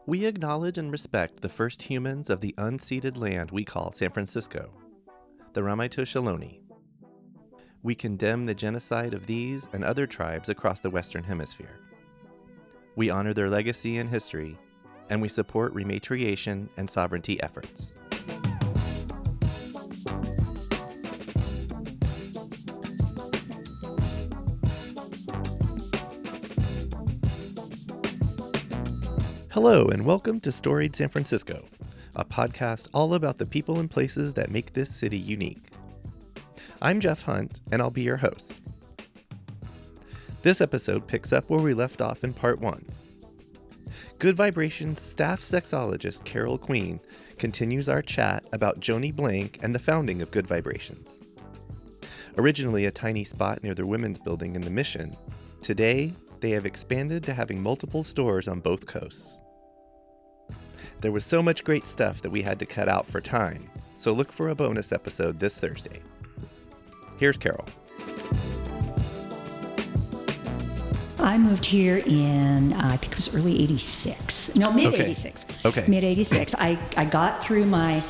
We acknowledge and respect the first humans of the unceded land we call San Francisco, the Ramaytush Ohlone. We condemn the genocide of these and other tribes across the Western Hemisphere. We honor their legacy and history, and we support rematriation and sovereignty efforts. Hello, and welcome to Storied San Francisco, a podcast all about the people and places that make this city unique. I'm Jeff Hunt, and I'll be your host. This episode picks up where we left off in part 1. Good Vibrations staff sexologist Carol Queen continues our chat about Joani Blank and the founding of Good Vibrations. Originally a tiny spot near their women's building in the Mission, today they have expanded to having multiple stores on both coasts. There was so much great stuff that we had to cut out for time, so look for a bonus episode this Thursday. Here's Carol. I moved here in, I think it was early 86. No, mid-86. Okay. Mid-86. I got through my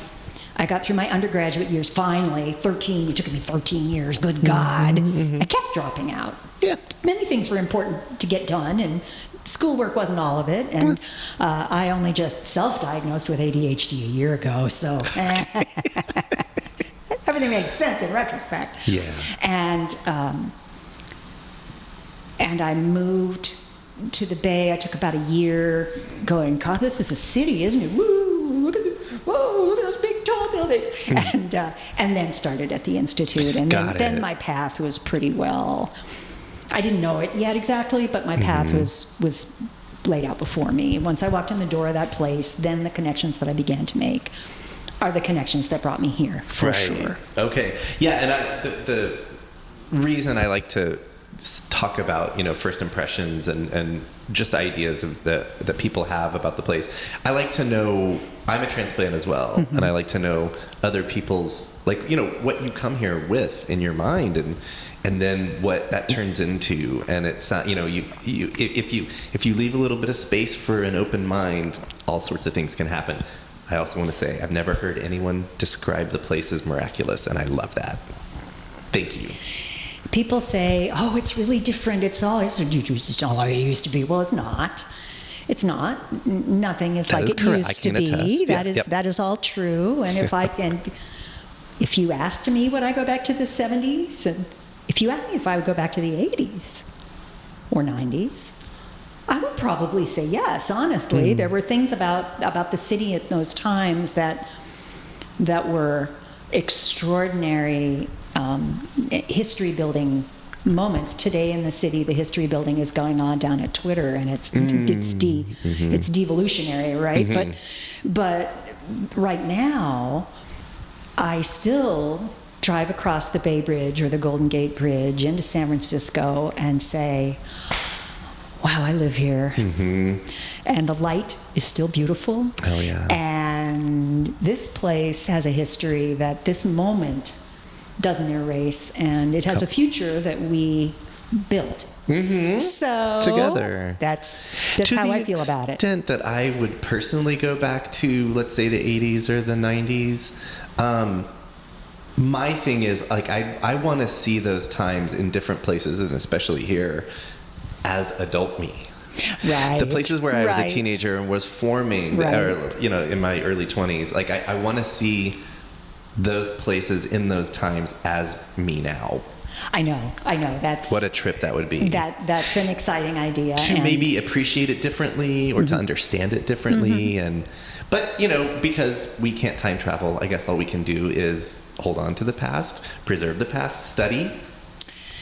undergraduate years finally. It took me 13 years, good God. Mm-hmm. I kept dropping out. Yeah. Many things were important to get done, and schoolwork wasn't all of it. And I only just self-diagnosed with ADHD a year ago, so everything makes sense in retrospect. Yeah. And I moved to the Bay. I took about a year going, God, this is a city, isn't it? Woo, look at those big tall buildings. And then started at the Institute. And then my path was pretty well, I didn't know it yet exactly, but my path was laid out before me. Once I walked in the door of that place, then the connections that I began to make are the connections that brought me here, for sure. Okay. Yeah, and the reason I like to talk about, first impressions and just ideas of that people have about the place. I like to know, I'm a transplant as well, and I like to know other people's, what you come here with in your mind and then what that turns into. And it's not, if you leave a little bit of space for an open mind, all sorts of things can happen. I also want to say I've never heard anyone describe the place as miraculous, and I love that. Thank you. People say, "Oh, it's really different. It's all it used to be." Well, it's not. It's not. Nothing is like it used to be. That is all true. And if you asked me, would I go back to the 70s? And if you asked me if I would go back to the 80s or 90s, I would probably say yes. Honestly, there were things about the city at those times that were extraordinary. History building moments. Today in the city, the history building is going on down at Twitter, and it's devolutionary, right? But right now, I still drive across the Bay Bridge or the Golden Gate Bridge into San Francisco and say, wow, I live here. And the light is still beautiful. Oh, yeah. And this place has a history that this moment doesn't erase, and it has a future that we built. So together. That's how I feel about it. To the extent that I would personally go back to, let's say, the 80s or the 90s, my thing is, I want to see those times in different places, and especially here, as adult me. Right. The places where I was a teenager and was forming, or, in my early 20s, I want to see those places in those times as me now. I know. That's what a trip that would be. That's an exciting idea. To maybe appreciate it differently or to understand it differently. But because we can't time travel, I guess all we can do is hold on to the past, preserve the past, study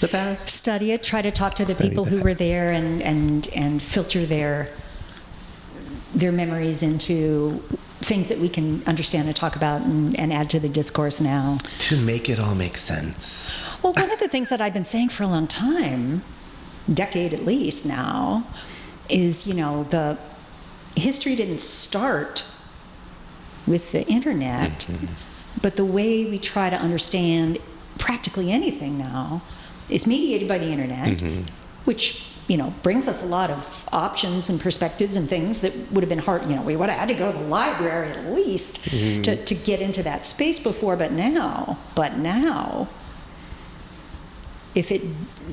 the past. Study it, try to talk to the people who were there and filter their memories into things that we can understand and talk about and add to the discourse now. To make it all make sense. Well, one of the things that I've been saying for a long time, decade at least now, is, the history didn't start with the internet, but the way we try to understand practically anything now is mediated by the internet, which brings us a lot of options and perspectives and things that would have been hard. We would have had to go to the library at least to get into that space before. But now, if it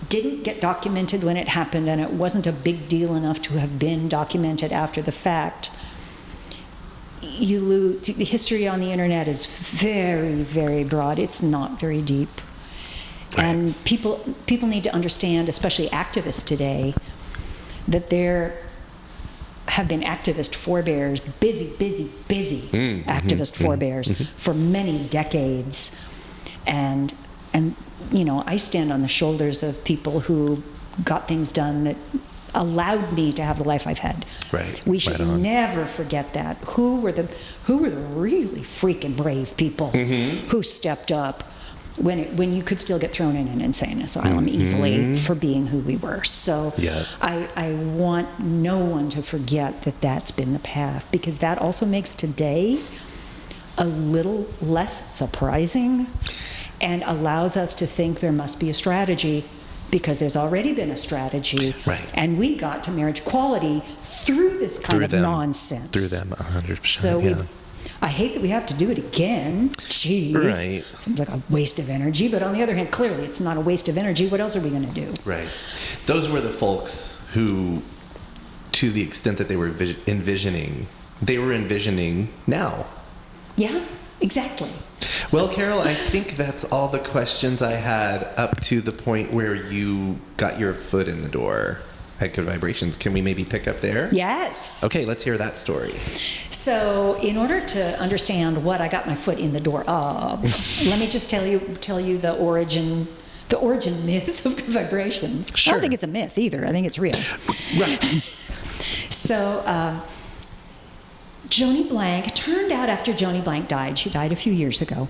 didn't get documented when it happened and it wasn't a big deal enough to have been documented after the fact, you lose. The history on the internet is very, very broad. It's not very deep. Right. And people need to understand, especially activists today, that there have been activist forebears, busy activist forebears for many decades. And I stand on the shoulders of people who got things done that allowed me to have the life I've had. Right. We should never forget that. Who were the really freaking brave people who stepped up when you could still get thrown in an insane asylum easily for being who we were. So I want no one to forget that that's been the path, because that also makes today a little less surprising and allows us to think there must be a strategy, because there's already been a strategy. Right. And we got to marriage equality through this kind of nonsense. Through them, 100%. So I hate that we have to do it again. Jeez. Right. Seems like a waste of energy. But on the other hand, clearly it's not a waste of energy. What else are we going to do? Right. Those were the folks who, to the extent that they were envisioning now. Yeah, exactly. Well, Carol, I think that's all the questions I had up to the point where you got your foot in the door at Good Vibrations. Can we maybe pick up there? Yes. Okay, let's hear that story. So, in order to understand what I got my foot in the door of, let me just tell you the origin myth of Good Vibrations. Sure. I don't think it's a myth either. I think it's real. Right. So, Joani Blank, it turned out after Joani Blank died, she died a few years ago.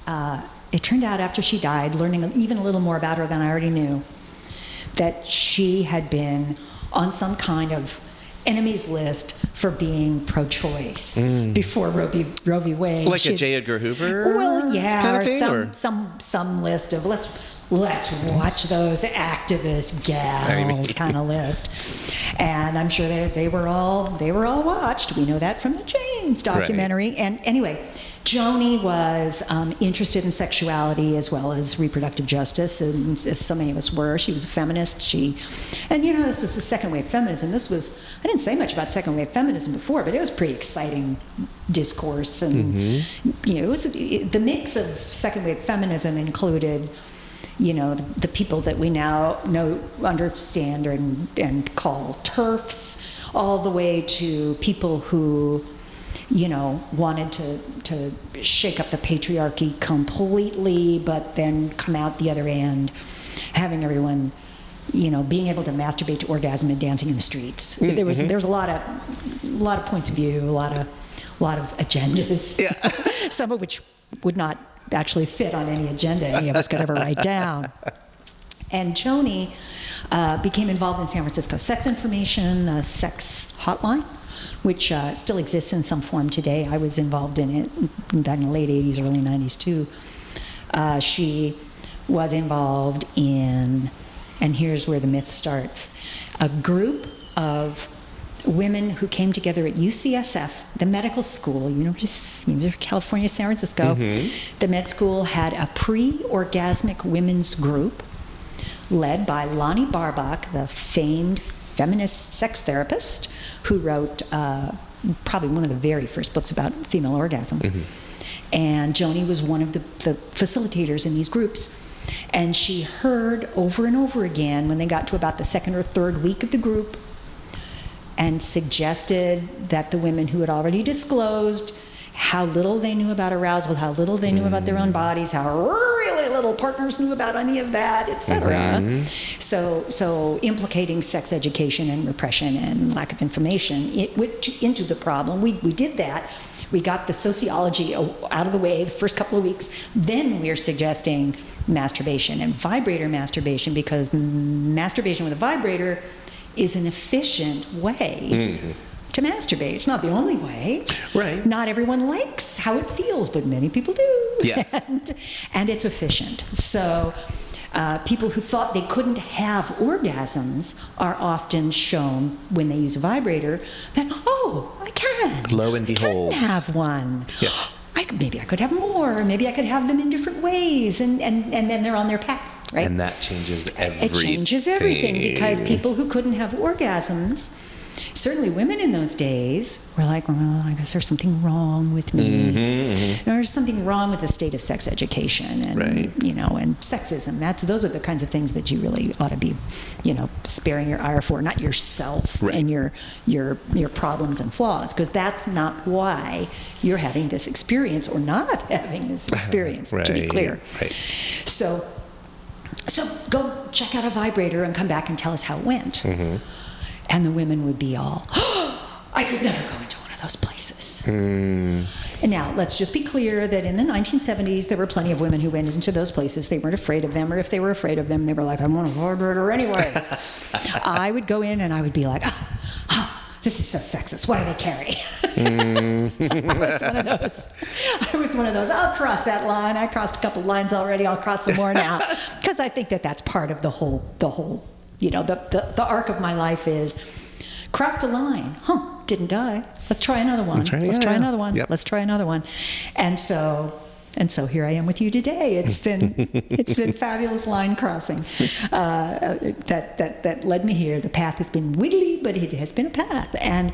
It turned out after she died, learning even a little more about her than I already knew, that she had been on some kind of enemies list for being pro-choice before Roe v. Wade. Like a J. Edgar Hoover? Well, yeah, kind of or thing, some list of let's watch those activist gals kind of list. And I'm sure they were all watched. We know that from the James documentary. Right. And anyway, Joani was interested in sexuality as well as reproductive justice, and as so many of us were. She was a feminist. This was the second wave feminism. I didn't say much about second wave feminism before, but it was pretty exciting discourse. And it was the mix of second wave feminism included, the people that we now understand and call TERFs, all the way to people who wanted to shake up the patriarchy completely, but then come out the other end, having everyone, being able to masturbate to orgasm and dancing in the streets. There's a lot of points of view, a lot of agendas, some of which would not actually fit on any agenda any of us could ever write down. And Joani became involved in San Francisco Sex Information, the sex hotline, which still exists in some form today. I was involved in it back in the late 80s, early 90s too. She was involved in, and here's where the myth starts, a group of women who came together at UCSF, the medical school, University of California, San Francisco. The med school had a pre-orgasmic women's group led by Lonnie Barbach, the famed feminist sex therapist who wrote probably one of the very first books about female orgasm. And Joani was one of the facilitators in these groups. And she heard over and over again when they got to about the second or third week of the group, and suggested that the women who had already disclosed how little they knew about arousal, how little they knew about their own bodies, how really little partners knew about any of that, etc. So implicating sex education and repression and lack of information into the problem. We did that. We got the sociology out of the way the first couple of weeks. Then we're suggesting masturbation and vibrator masturbation, because masturbation with a vibrator is an efficient way to masturbate. It's not the only way. Right. Not everyone likes how it feels, but many people do. Yeah. And it's efficient. So People who thought they couldn't have orgasms are often shown when they use a vibrator that, oh, I can. Lo and behold. I can have one. Yes. Maybe I could have more. Maybe I could have them in different ways. And then they're on their path, right? And that changes everything. It changes everything because people who couldn't have orgasms, certainly women in those days, were like, well, I guess there's something wrong with me. There's something wrong with the state of sex education and, and sexism. Those are the kinds of things that you really ought to be, sparing your ire for, not yourself and your problems and flaws, because that's not why you're having this experience or not having this experience, to be clear. Right. So go check out a vibrator and come back and tell us how it went. And the women would be all, oh, I could never go into one of those places. And now, let's just be clear that in the 1970s, there were plenty of women who went into those places. They weren't afraid of them, or if they were afraid of them, they were like, I want a vibrator anyway. I would go in and I would be like, this is so sexist. What do they carry? I was one of those. I'll cross that line. I crossed a couple lines already. I'll cross some more now. Because I think that's part of the whole the arc of my life is crossed a line. Didn't die. Let's try another one. Let's try another one. Yep. Let's try another one. And so here I am with you today. It's been fabulous line crossing that led me here. The path has been wiggly, but it has been a path. And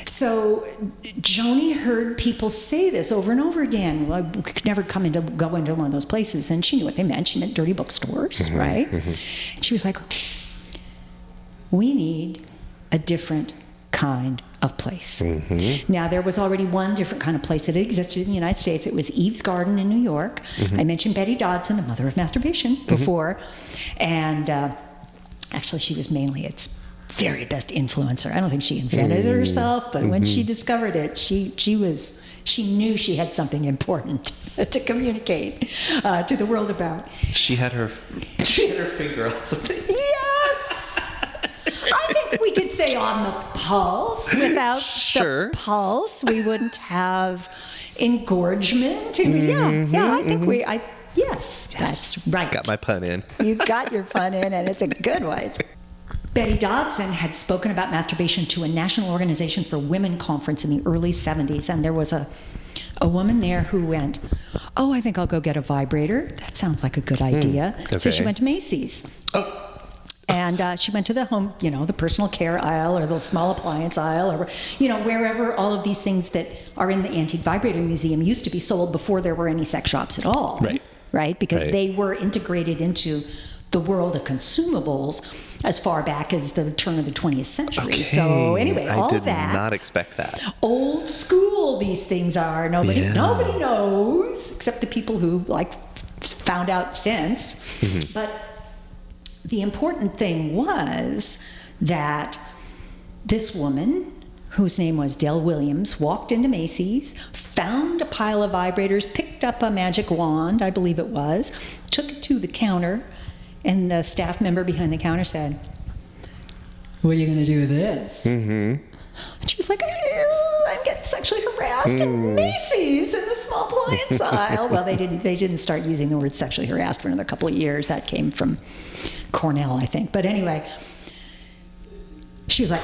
so Joani heard people say this over and over again. Well, we could never go into one of those places. And she knew what they meant. She meant dirty bookstores, right? And she was like, we need a different kind of place. Now, there was already one different kind of place that existed in the United States. It was Eve's Garden in New York. I mentioned Betty Dodson, the mother of masturbation, before. And actually, she was mainly its very best influencer. I don't think she invented it herself, but when she discovered it, she knew she had something important to communicate to the world about. She had her finger on something. Yes! I think we could say on the pulse. Without the pulse, we wouldn't have engorgement. I think yes, that's right. Got my pun in. You got your pun in, and it's a good one. Betty Dodson had spoken about masturbation to a national organization for women conference in the early 70s, and there was a woman there who went, oh, I think I'll go get a vibrator. That sounds like a good idea. Okay. So she went to Macy's. Oh. And she went to the home, the personal care aisle or the small appliance aisle or, wherever all of these things that are in the Antique Vibrator Museum used to be sold before there were any sex shops at all. Right? Because they were integrated into the world of consumables as far back as the turn of the 20th century. Okay. So anyway, all of that. I did not expect that. Old school these things are. Nobody knows except the people who found out since. But the important thing was that this woman, whose name was Dell Williams, walked into Macy's, found a pile of vibrators, picked up a magic wand, I believe it was, took it to the counter, and the staff member behind the counter said, what are you going to do with this? And she was like, I'm getting sexually harassed in Macy's in the small appliance aisle. Well, they didn't start using the word sexually harassed for another couple of years. That came from Cornell, I think. But anyway, she was like,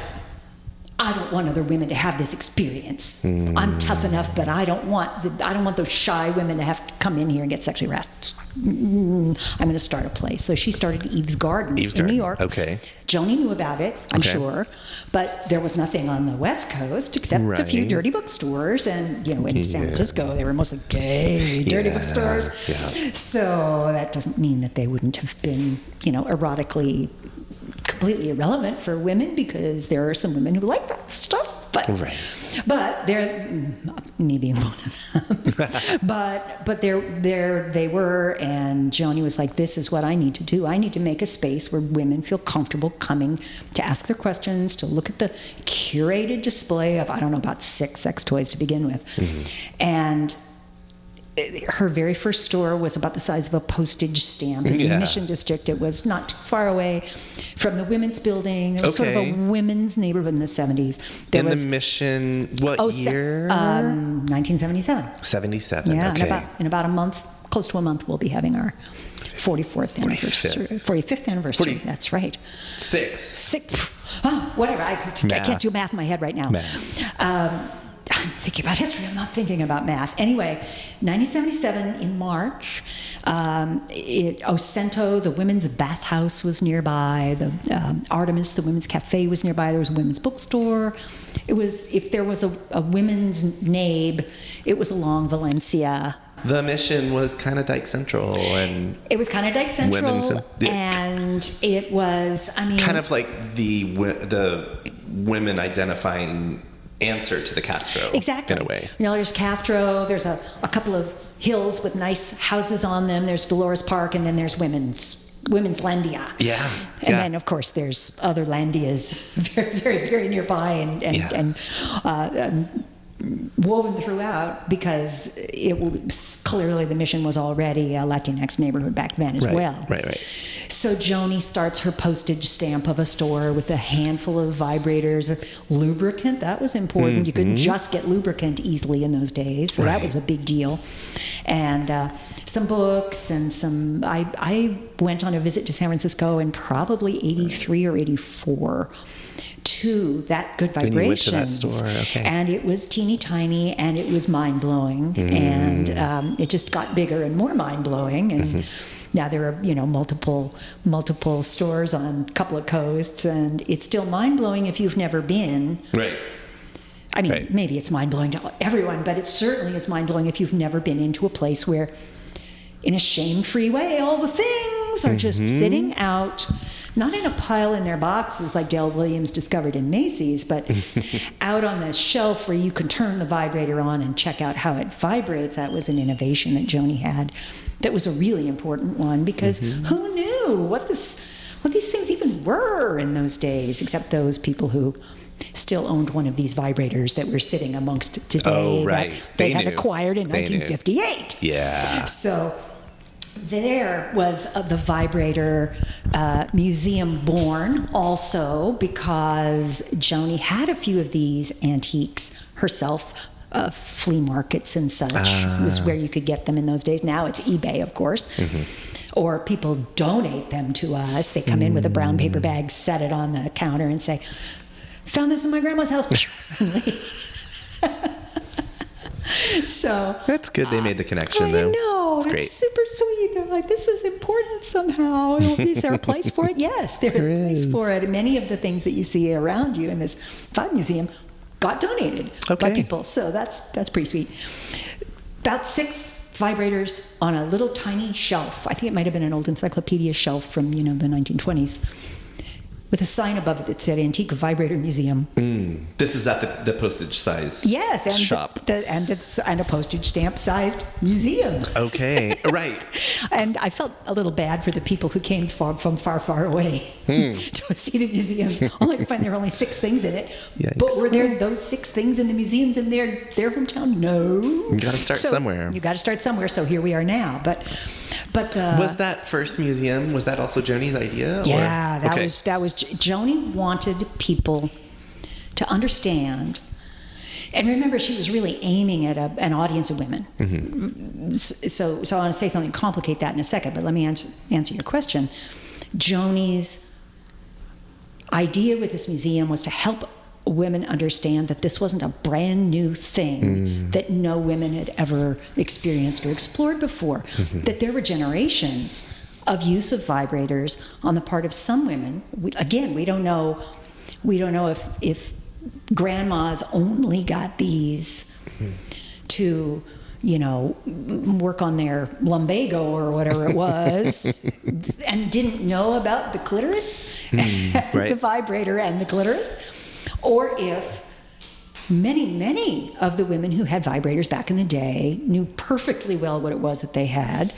I don't want other women to have this experience. I'm tough enough, but I don't want those shy women to have to come in here and get sexually harassed. I'm going to start a place. So she started Eve's Garden New York. Okay. Joani knew about it, I'm sure, but there was nothing on the West Coast except a few dirty bookstores, and in San Francisco they were mostly gay dirty bookstores. Yeah. So that doesn't mean that they wouldn't have been, erotically completely irrelevant for women, because there are some women who like that stuff. But they're me being one of them. but there they were, and Joani was like, this is what I need to do. I need to make a space where women feel comfortable coming to ask their questions, to look at the curated display of, I don't know, about 6 sex toys to begin with. And her very first store was about the size of a postage stamp in the Mission District. It was not too far away from the women's building. It was sort of a women's neighborhood in the 70s. The Mission, what year? 1977. 77, yeah, in about a month, close to a month, we'll be having our 44th anniversary. 45th anniversary. That's right. Six. Oh, whatever. I can't do math in my head right now. I'm thinking about history. I'm not thinking about math. Anyway, 1977 in March, Ocento, the women's bathhouse, was nearby. The Artemis, the women's cafe, was nearby. There was a women's bookstore. It was, if there was a women's NABE, it was along Valencia. The Mission was kind of Dyke Central, and it was kind of Dyke Central, and it was, I mean, kind of like the women identifying answer to the Castro, exactly, in a way. You know, there's Castro. There's a couple of hills with nice houses on them. There's Dolores Park, and then there's women's Landia. Yeah. And then, of course, there's other Landias very, very, very nearby and woven throughout, because it was clearly the Mission was already a Latinx neighborhood back then as well. Right. So Joanie starts her postage stamp of a store with a handful of vibrators, lubricant. That was important. You couldn't just get lubricant easily in those days, so that was a big deal. And some books and some. I went on a visit to San Francisco in probably '83 or '84. To that Good Vibrations. And you went to that store, okay. And it was teeny tiny, and it was mind-blowing, and it just got bigger and more mind-blowing, and now there are, multiple stores on a couple of coasts, and it's still mind-blowing if you've never been. Right. I mean, maybe it's mind-blowing to everyone, but it certainly is mind-blowing if you've never been into a place where, in a shame-free way, all the things are just sitting out, not in a pile in their boxes like Dale Williams discovered in Macy's, but out on the shelf where you can turn the vibrator on and check out how it vibrates. That was an innovation that Joanie had. That was a really important one, because who knew what these things even were in those days, except those people who still owned one of these vibrators that we're sitting amongst today. Oh, right. That they had acquired in 1958. Yeah. So there was the Vibrator Museum born, also because Joanie had a few of these antiques herself. Flea markets and such was where you could get them in those days. Now it's eBay, of course. Or people donate them to us. They come in with a brown paper bag, set it on the counter, and say, "Found this in my grandma's house." So that's good. They made the connection, though. I know. It's great. It's super sweet. They're like, this is important somehow. Is there a place for it? Yes, there is a place for it. And many of the things that you see around you in this Vibe Museum got donated by people. So that's pretty sweet. About 6 vibrators on a little tiny shelf. I think it might have been an old encyclopedia shelf from, the 1920s. With a sign above it that said Antique Vibrator Museum. This is at the postage size shop. And a postage stamp sized museum. Okay, right. And I felt a little bad for the people who came from far, far away to see the museum, only to find there were only 6 things in it. Yikes. But were there those 6 things in the museums in their hometown? No. You got to start somewhere. You got to start somewhere. So here we are now. But was that first museum? Was that also Joanie's idea? Yeah, that was. Joanie wanted people to understand, and remember, she was really aiming at an audience of women. So I want to say something, complicate that in a second, but let me answer your question. Joanie's idea with this museum was to help women understand that this wasn't a brand new thing that no women had ever experienced or explored before, that there were generations of use of vibrators on the part of some women. We don't know if grandmas only got these to work on their lumbago or whatever it was, and didn't know about the clitoris, the vibrator and the clitoris, or if many of the women who had vibrators back in the day knew perfectly well what it was that they had,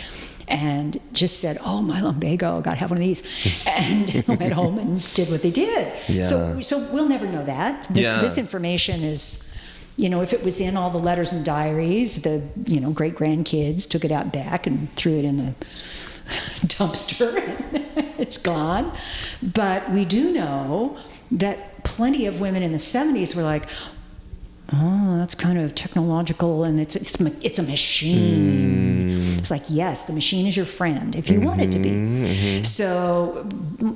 and just said, "Oh, my lumbago, got to have one of these," and went home and did what they did. Yeah. So we'll never know that. This information is, if it was in all the letters and diaries, the great grandkids took it out back and threw it in the dumpster. It's gone. But we do know that plenty of women in the 70s were like, oh, that's kind of technological, and it's a machine. It's like, yes, the machine is your friend if you want it to be. So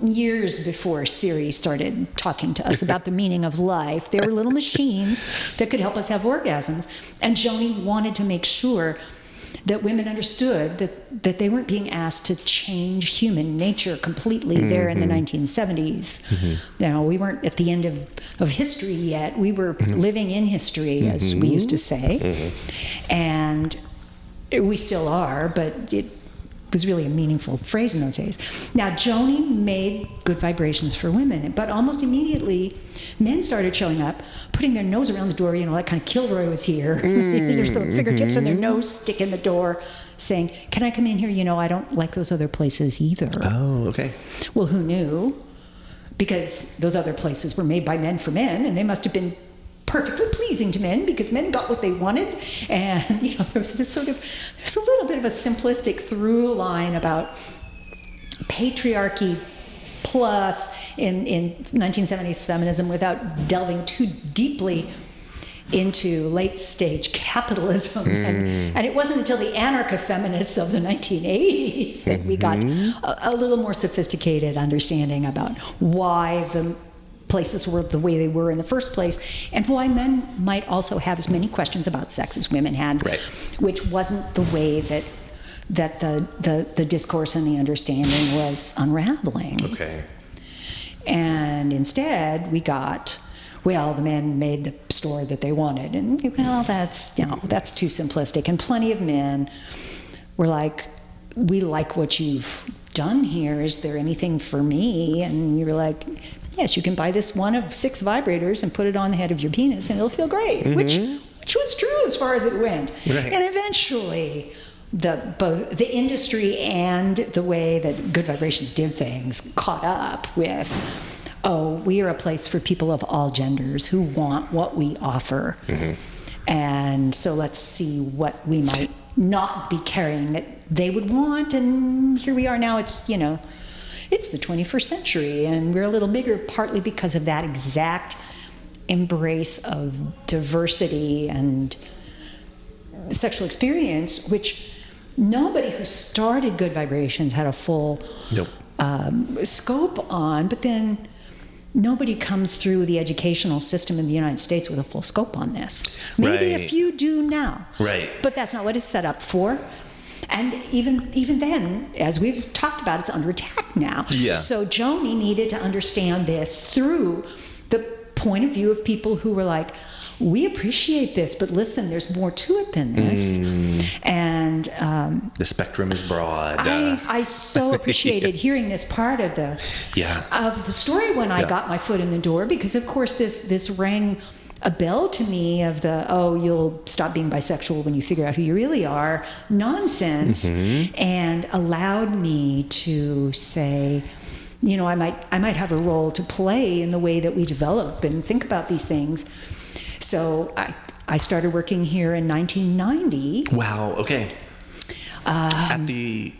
years before Siri started talking to us about the meaning of life, there were little machines that could help us have orgasms. And Joani wanted to make sure that women understood that they weren't being asked to change human nature completely there in the 1970s. You know, we weren't at the end of history yet. We were living in history, as we used to say. And we still are, but it was really a meaningful phrase in those days. Now, Joani made good vibrations for women, but almost immediately, men started showing up, putting their nose around the door, you know, like kind of Kilroy was here. There's the fingertips and their nose stick in the door, saying, can I come in here? You know, I don't like those other places either. Oh, okay. Well, who knew? Because those other places were made by men for men, and they must have been perfectly pleasing to men because men got what they wanted. And, you know, there's a little bit of a simplistic through line about patriarchy plus in 1970s feminism without delving too deeply into late stage capitalism. And it wasn't until the anarcho-feminists of the 1980s that we got a little more sophisticated understanding about why the places were the way they were in the first place, and why men might also have as many questions about sex as women had, which wasn't the way that the discourse and the understanding was unraveling. Okay. And instead, we got, well, the men made the store that they wanted, and well, that's too simplistic. And plenty of men were like, we like what you've done here. Is there anything for me? And you were like, yes, you can buy this one of 6 vibrators and put it on the head of your penis and it'll feel great, which was true as far as it went. Right. And eventually, both the industry and the way that Good Vibrations did things caught up with, oh, we are a place for people of all genders who want what we offer. And so let's see what we might not be carrying that they would want. And here we are now. It's, you know, it's the 21st century, and we're a little bigger, partly because of that exact embrace of diversity and sexual experience, which nobody who started Good Vibrations had a full scope on, but then nobody comes through the educational system in the United States with a full scope on this. Maybe a few do now, but that's not what it's set up for. And even then, as we've talked about, it's under attack now. So Joani needed to understand this through the point of view of people who were like, we appreciate this, but listen, there's more to it than this. And the spectrum is broad. I so appreciated hearing this part of the story when I got my foot in the door, because of course this rang a bell to me of the, oh, you'll stop being bisexual when you figure out who you really are nonsense, and allowed me to say, you know, I might have a role to play in the way that we develop and think about these things. So I started working here in 1990. Wow, okay. At the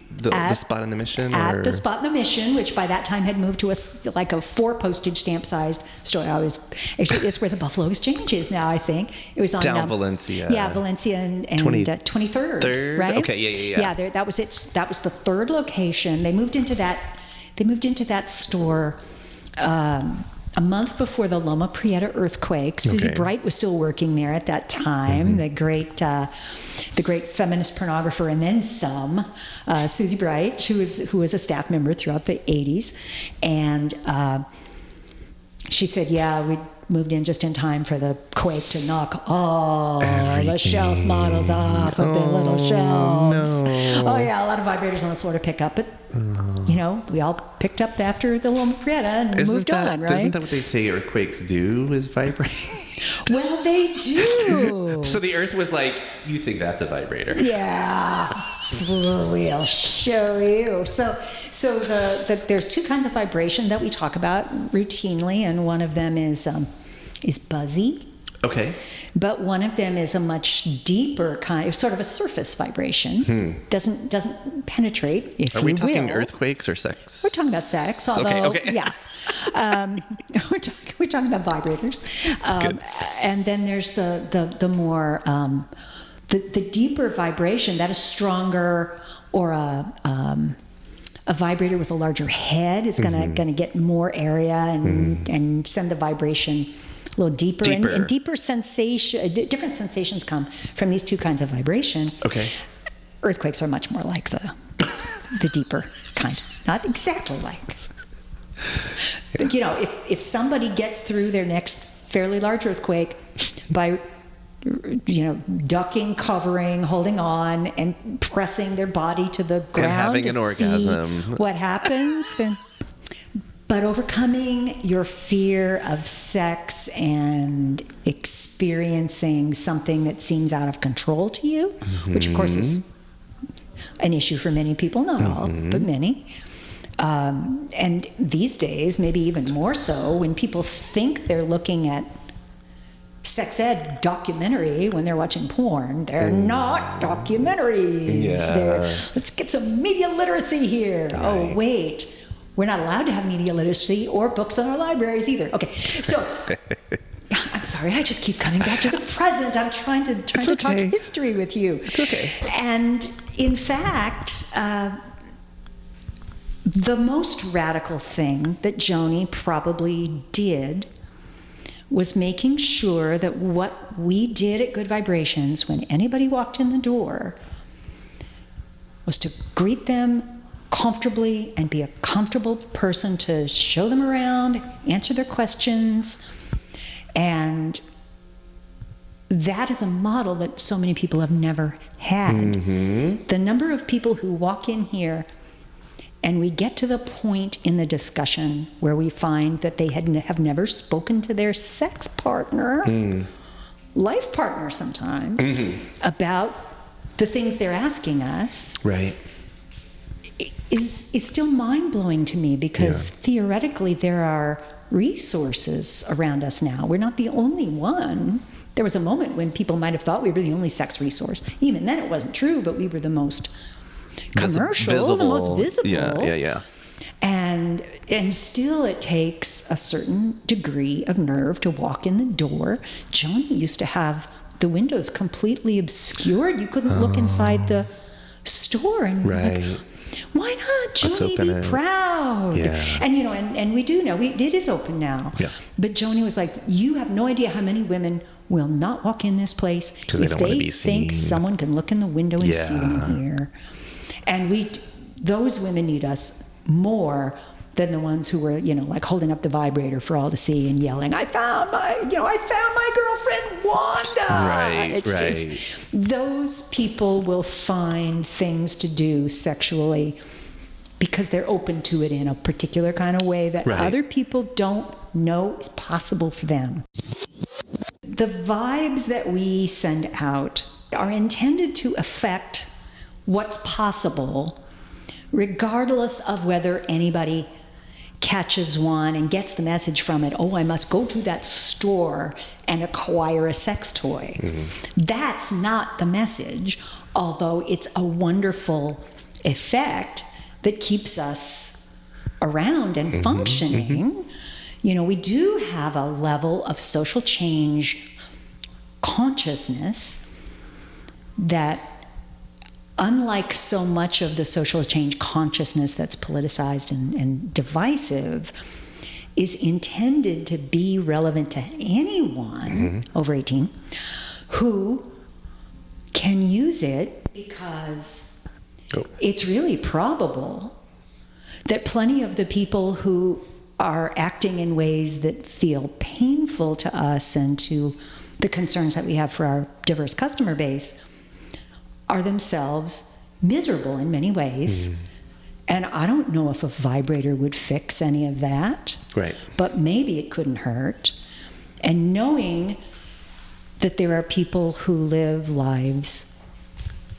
Spot in the Mission? At the Spot in the Mission, which by that time had moved to a 4 postage stamp sized store. Actually, it's where the Buffalo Exchange is now, I think. It was on down Valencia. Yeah, Valencia and 23rd. Third? Right? Okay, yeah. Yeah, that was it. That was the 3rd location. They moved into that store a month before the Loma Prieta earthquake. Susie Bright was still working there at that time, the great feminist pornographer, and then some, Susie Bright, who was a staff member throughout the 80s. And she said, yeah, we moved in just in time for the quake to knock all the shelf models off of their little shelves. No. Oh, yeah, a lot of vibrators on the floor to pick up, but you know, we all picked up after the Loma Prieta and moved on, right? Isn't that what they say earthquakes do, is vibrate? Well, they do. So the earth was like, you think that's a vibrator? Yeah. We'll show you. So there's 2 kinds of vibration that we talk about routinely, and one of them is buzzy. Okay. But one of them is a much deeper kind, sort of a surface vibration. Doesn't penetrate, if you will. Are we talking earthquakes or sex? We're talking about sex, although, okay. yeah. We're talking about vibrators. And then there's the more, the deeper vibration that is stronger, or a vibrator with a larger head is going to get more area and send the vibration a little deeper. And deeper sensation, different sensations come from these two kinds of vibration. Okay. Earthquakes are much more like the deeper kind. Not exactly like. Yeah. You know, if somebody gets through their next fairly large earthquake by, you know, ducking, covering, holding on, and pressing their body to the ground and having an orgasm, what happens then? But overcoming your fear of sex and experiencing something that seems out of control to you, which of course is an issue for many people, not all, but many. And these days, maybe even more so, when people think they're looking at sex ed documentary when they're watching porn, they're not documentaries. Yeah. Let's get some media literacy here. Right. Oh, wait. We're not allowed to have media literacy or books in our libraries either. Okay, so I'm sorry, I just keep coming back to the present. I'm trying to talk history with you. It's okay. And in fact, the most radical thing that Joani probably did was making sure that what we did at Good Vibrations when anybody walked in the door was to greet them comfortably and be a comfortable person to show them around, answer their questions. And that is a model that so many people have never had. The number of people who walk in here and we get to the point in the discussion where we find that they have never spoken to their sex partner, life partner sometimes, about the things they're asking us. Right. Is still mind-blowing to me, because theoretically there are resources around us now. We're not the only one. There was a moment when people might have thought we were the only sex resource. Even then it wasn't true, but we were the most commercial, the most visible. Yeah. And still it takes a certain degree of nerve to walk in the door. Joani used to have the windows completely obscured. You couldn't look inside the store. And right. Like, why not, Joani? Be proud. Yeah. And you know, and we do know it is open now. Yeah. But Joani was like, you have no idea how many women will not walk in this place if they think someone can look in the window and see them in here. And those women need us more than the ones who were, you know, like holding up the vibrator for all to see and yelling, I found my girlfriend Wanda. Right. Those people will find things to do sexually because they're open to it in a particular kind of way that other people don't know is possible for them. The vibes that we send out are intended to affect what's possible, regardless of whether anybody catches one and gets the message from it, oh, I must go to that store and acquire a sex toy. That's not the message, although it's a wonderful effect that keeps us around and functioning. You know, we do have a level of social change consciousness that, unlike so much of the social change consciousness that's politicized and divisive, is intended to be relevant to anyone over 18 who can use it, because it's really probable that plenty of the people who are acting in ways that feel painful to us and to the concerns that we have for our diverse customer base are themselves miserable in many ways. And I don't know if a vibrator would fix any of that. Right. But maybe it couldn't hurt. And knowing that there are people who live lives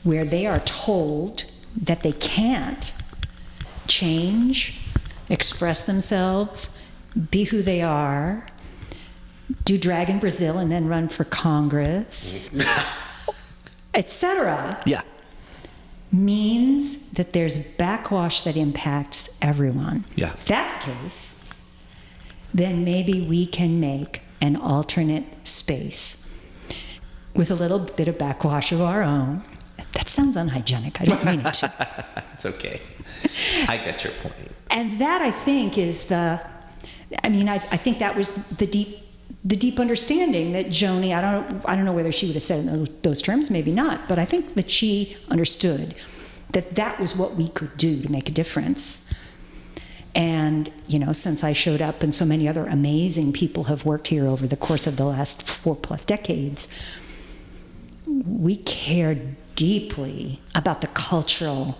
where they are told that they can't change, express themselves, be who they are, do drag in Brazil and then run for Congress, etc. Yeah. Means that there's backwash that impacts everyone. Yeah. If that's the case, then maybe we can make an alternate space with a little bit of backwash of our own. That sounds unhygienic. I don't mean it to. It's okay. I get your point. And that, I think, is I think that was the deep understanding that Joani, I don't know whether she would have said it in those terms, maybe not, but I think that she understood that was what we could do to make a difference. And, since I showed up and so many other amazing people have worked here over the course of the last 4+ decades, we care deeply about the cultural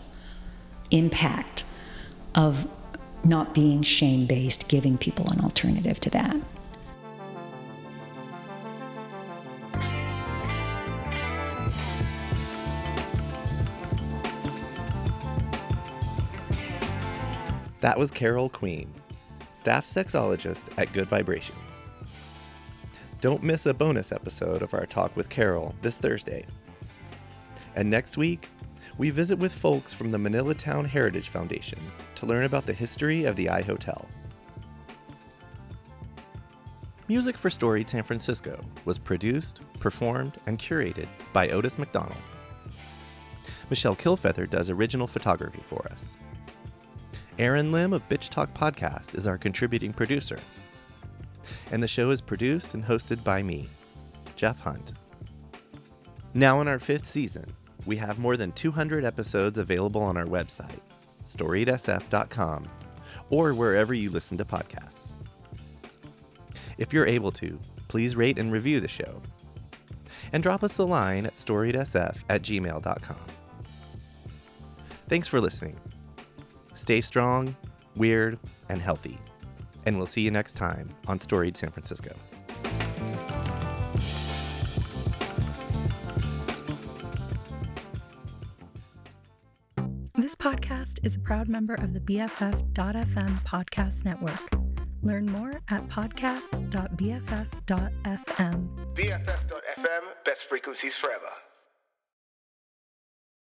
impact of not being shame-based, giving people an alternative to that. That was Carol Queen, staff sexologist at Good Vibrations. Don't miss a bonus episode of our talk with Carol this Thursday. And next week, we visit with folks from the Manila Town Heritage Foundation to learn about the history of the I Hotel. Music for Storied San Francisco was produced, performed, and curated by Otis McDonald. Michelle Kilfeather does original photography for us. Aaron Lim of Bitch Talk Podcast is our contributing producer. And the show is produced and hosted by me, Jeff Hunt. Now in our 5th season, we have more than 200 episodes available on our website, storiedsf.com, or wherever you listen to podcasts. If you're able to, please rate and review the show. And drop us a line at storiedsf@gmail.com. Thanks for listening. Stay strong, weird, and healthy. And we'll see you next time on Storied San Francisco. This podcast is a proud member of the BFF.FM podcast network. Learn more at podcast.bff.fm. BFF.FM, best frequencies forever.